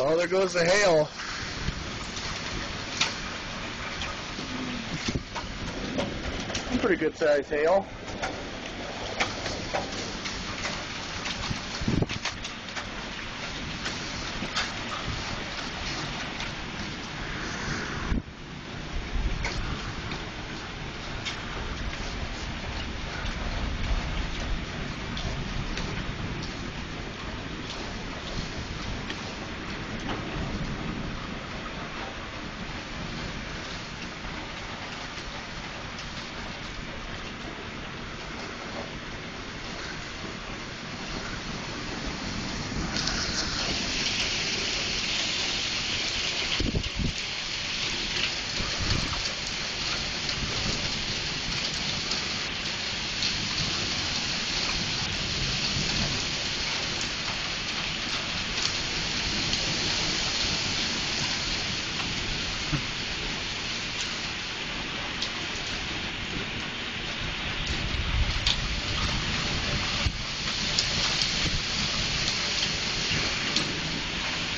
Oh, there goes the hail. Pretty good size hail.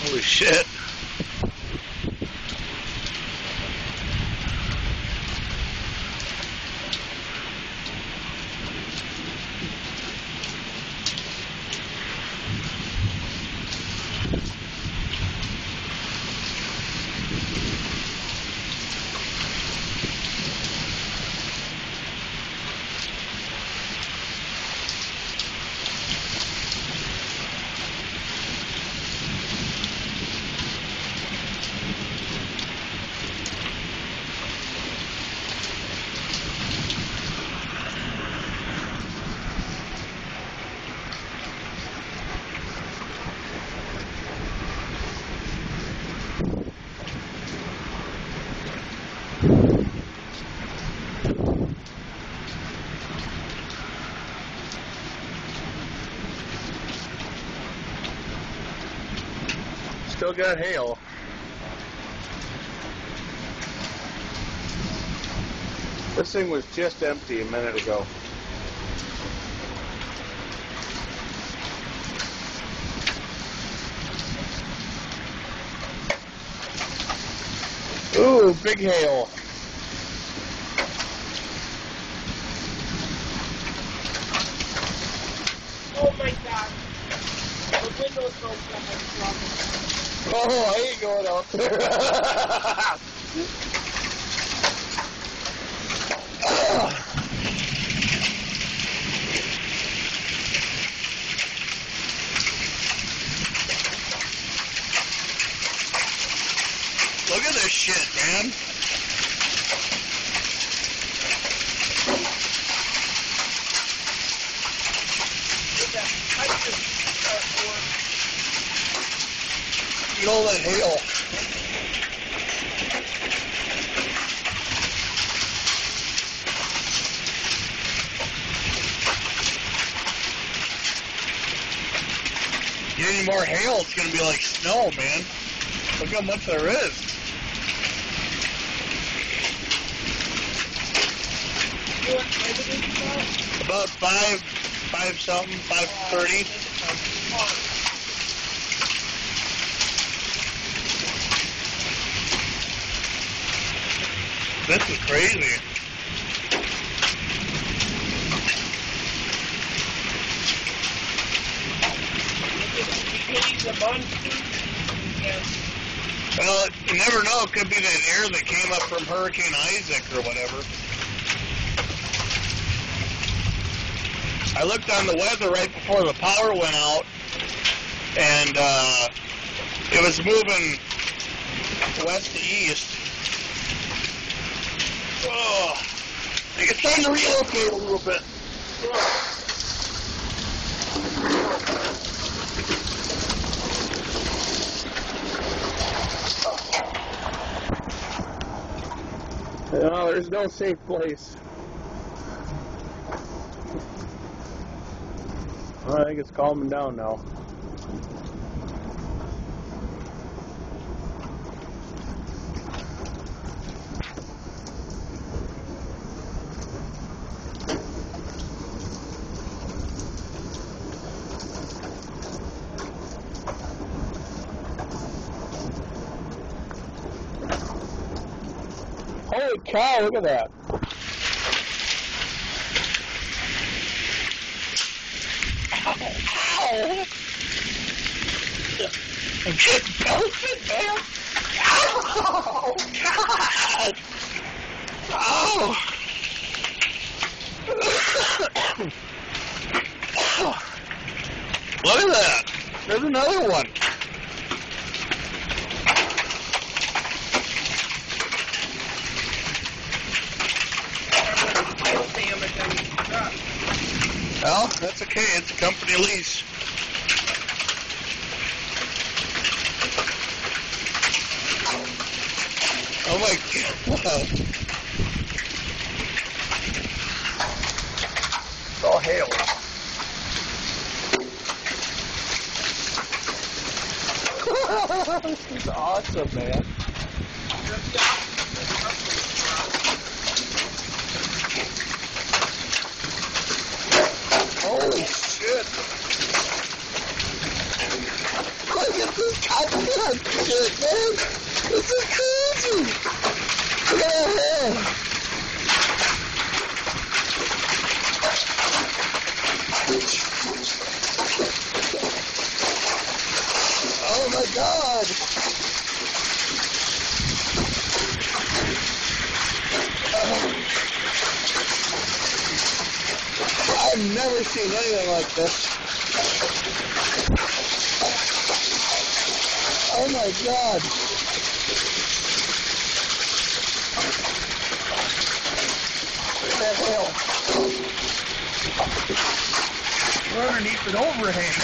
Holy shit. Still got hail. This thing was just empty a minute ago. Ooh, big hail. Oh my god. The window's open. Oh, I ain't going out there. Look at this shit, man. Look at all that hail. Get any more hail, it's gonna be like snow, man. Look how much there is. About 5 something, 5:30. This is crazy. Well, you never know. It could be that air that came up from Hurricane Isaac or whatever. I looked on the weather right before the power went out, and it was moving west to east. Oh, I think it's time to relocate a little bit. No, there's no safe place. I think it's calming down now. Holy cow, look at that. Ow! I'm getting pelted, man. Oh, God. Oh. Look at that. There's another one. Well, that's okay. It's a company lease. Oh my God. It's all hail. This is awesome, man. Holy shit. Look at this Cadott shit, man. This is crazy. Look at that hair. Oh my God. I've never seen anything like this. Oh my God. What the hell? We're underneath an overhang.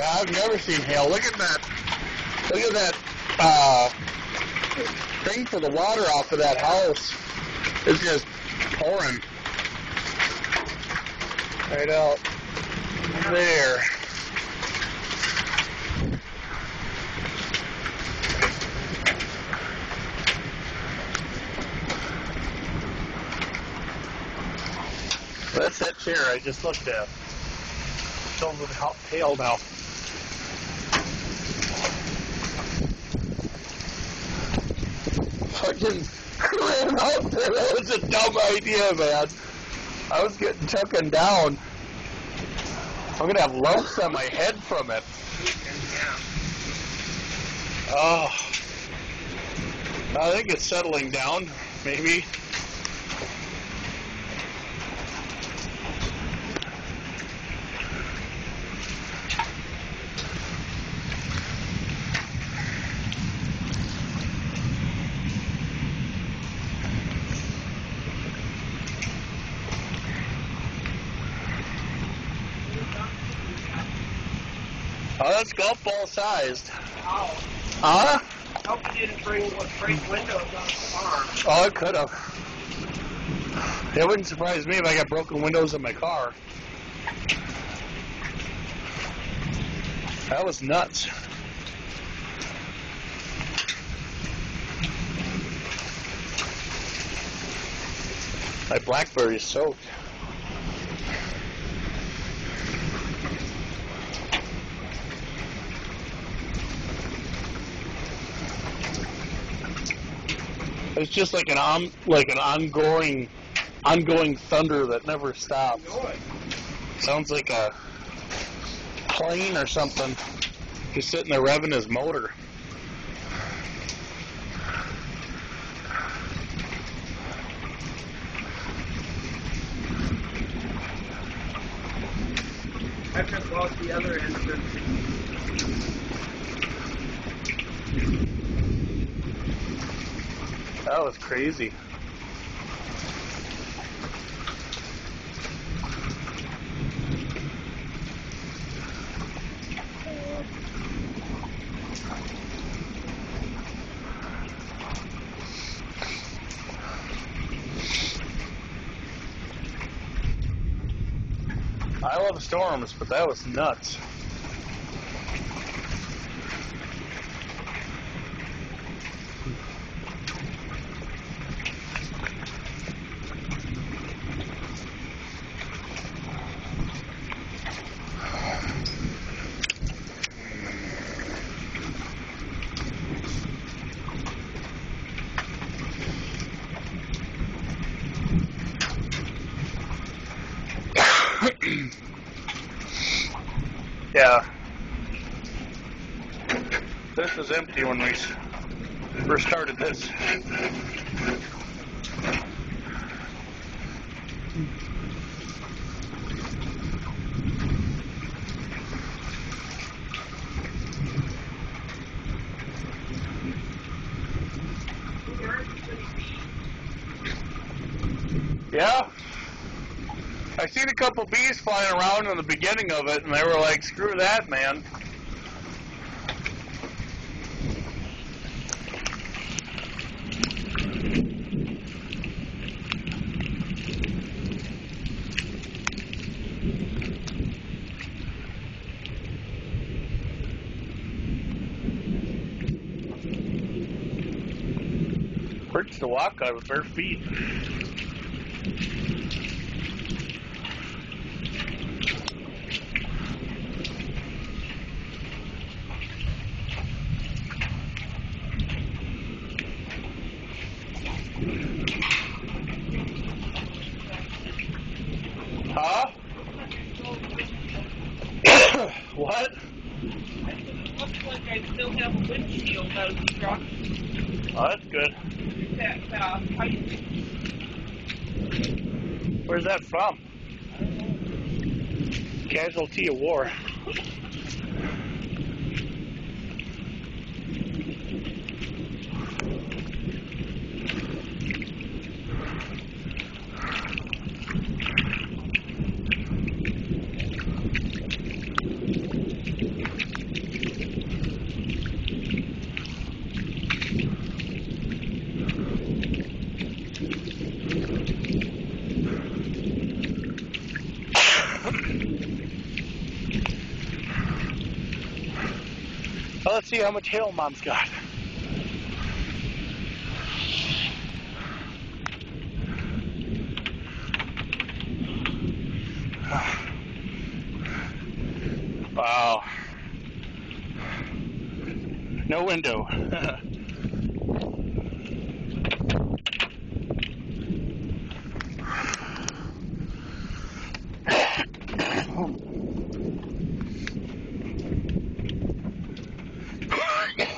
I've never seen hail. Look at that. Look at that thing for the water off of that house. It's just pouring right out there. That's that chair I just looked at. It's filled with hail now. Fucking ran out there. That was a dumb idea, man. I was getting taken down. I'm gonna have lumps on my head from it. Oh, I think it's settling down, maybe. Oh, that's golf ball sized. Wow. Huh? I hope you didn't break windows on the farm. Oh, it could have. It wouldn't surprise me if I got broken windows in my car. That was nuts. My BlackBerry's soaked. It's just like an ongoing thunder that never stops. Sounds like a plane or something. Just sitting there revving his motor. I After I walk the other entrance. That was crazy. I love storms, but that was nuts. Yeah. This was empty when we first started this. Yeah. I seen a couple bees flying around in the beginning of it, and they were like, screw that, man. Hurts to walk on with bare feet. Huh? What? It looks like I still have a windshield out of the truck. Oh, that's good. That pipe. Where's that from? Casualty of war. Well, let's see how much hail Mom's got. Wow. No window.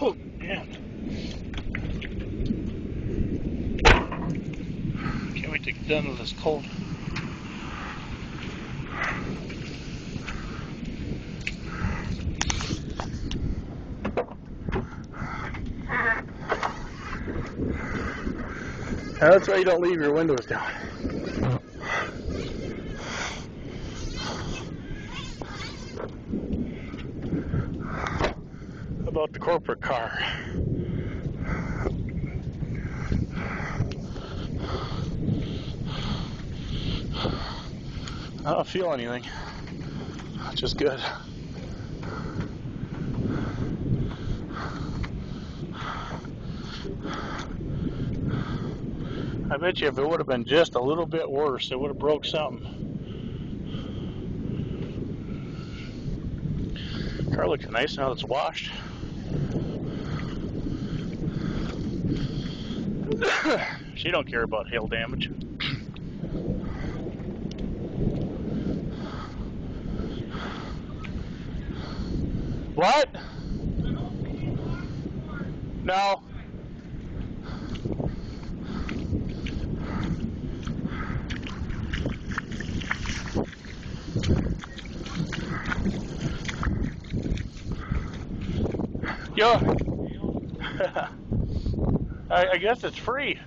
Oh, man. Can't wait to get done with this cold. That's why you don't leave your windows down. How about the corporate car? I don't feel anything, which is good. I bet you if it would have been just a little bit worse, it would have broke something. Car looks nice now that it's washed. She don't care about hail damage. What? No. you. I guess it's free.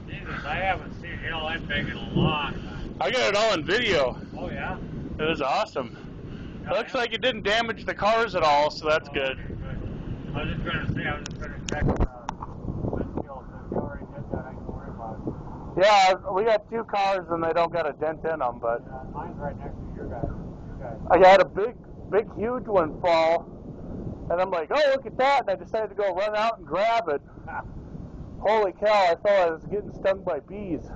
Jesus, I haven't seen hail that big in a long time. I got it all in video. Oh, yeah? It was awesome. Yeah, Looks like it didn't damage the cars at all, so that's good. Okay, good. I was just going to say, I was just going to check windshield. If you already did that, I can worry about it. Yeah, we got 2 cars and they don't got a dent in them, but Yeah, mine's right next to your guys. I had a big, huge one fall, and I'm like, oh, look at that, and I decided to go run out and grab it. Holy cow, I thought I was getting stung by bees.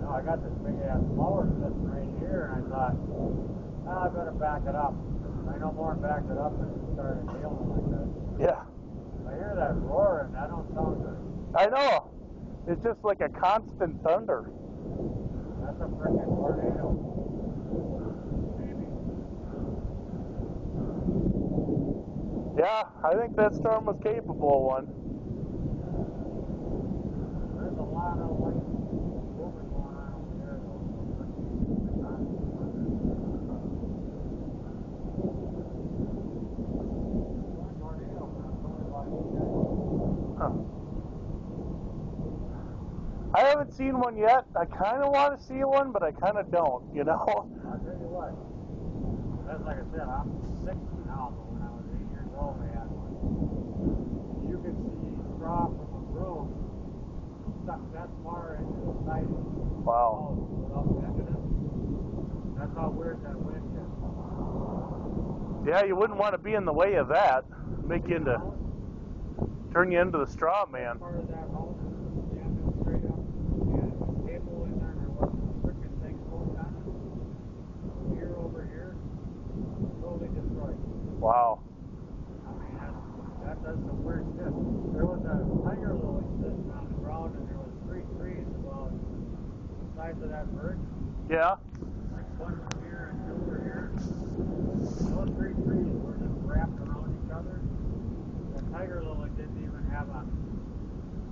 No, I got this big ass mower sitting right here, and I thought, I better back it up. I no more backed it up and it started hailing like that. Yeah. I hear that roar, and that don't sound good. I know. It's just like a constant thunder. That's a freaking tornado. Yeah, I think that storm was capable of one. There's a lot of light movement going on over there, though. Huh. I haven't seen one yet. I kind of want to see one, but I kind of don't, you know? I'll tell you what. That's like I said, I'm 60 now, but when I was 8 years old, I had one. You could see straw from a broom stuck that far into the siding. Wow. Without bending it. That's how weird that wind is. Yeah, you wouldn't want to be in the way of that. Turn you into the straw man. Part of that house was jammed straight up. And the cable in there, there wasn't a freaking thing hooked on it. Here over here, totally destroyed. Wow. I mean, that does some weird shit. There was a tiger lily sitting on the ground, and there was 3 trees about the size of that bird. Yeah. Like 1 from here and 2 over here. Those 3 trees were just wrapped around each other. The tiger lily didn't even have a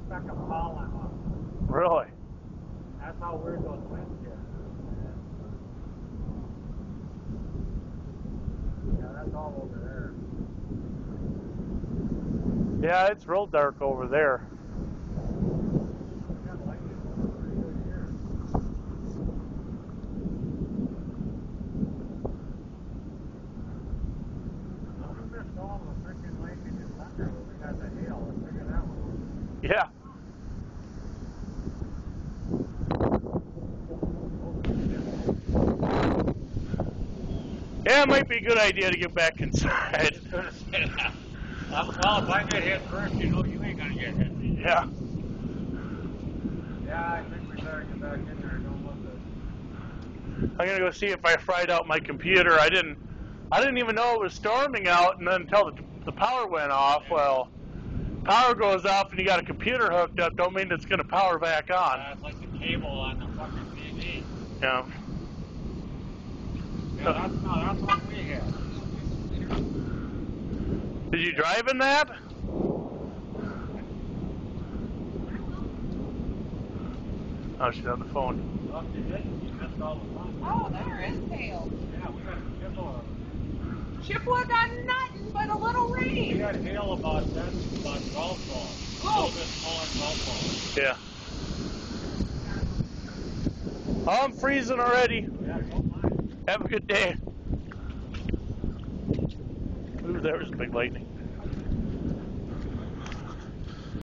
speck of pollen on it. Really? That's how weird those winds get. Yeah, that's all over there. Yeah, it's real dark over there. We got lightning going pretty good here. Well, we missed all the freaking lightning and thunder when we got the hail. Let's figure that one out. Yeah. Yeah, it might be a good idea to get back inside. Well, if I get hit first, you know you ain't gonna get hit. Yeah. Yeah, I think we better get back in there and don't look I'm gonna go see if I fried out my computer. I didn't even know it was storming out, and then until the power went off. Well, power goes off and you got a computer hooked up, don't mean it's gonna power back on. it's like the cable on the fucking TV. Yeah. Yeah, that's what we had. Did you drive in that? Oh, she's on the phone. Well, you didn't. You missed all the fun. Oh, there is hail. Yeah, we got Chippewa. Chippewa got nothing but a little We rain. got hail about golf balls. A little bit smaller golf balls. Yeah. Oh, I'm freezing already. Yeah, don't mind. Have a good day. Ooh, there was big lightning.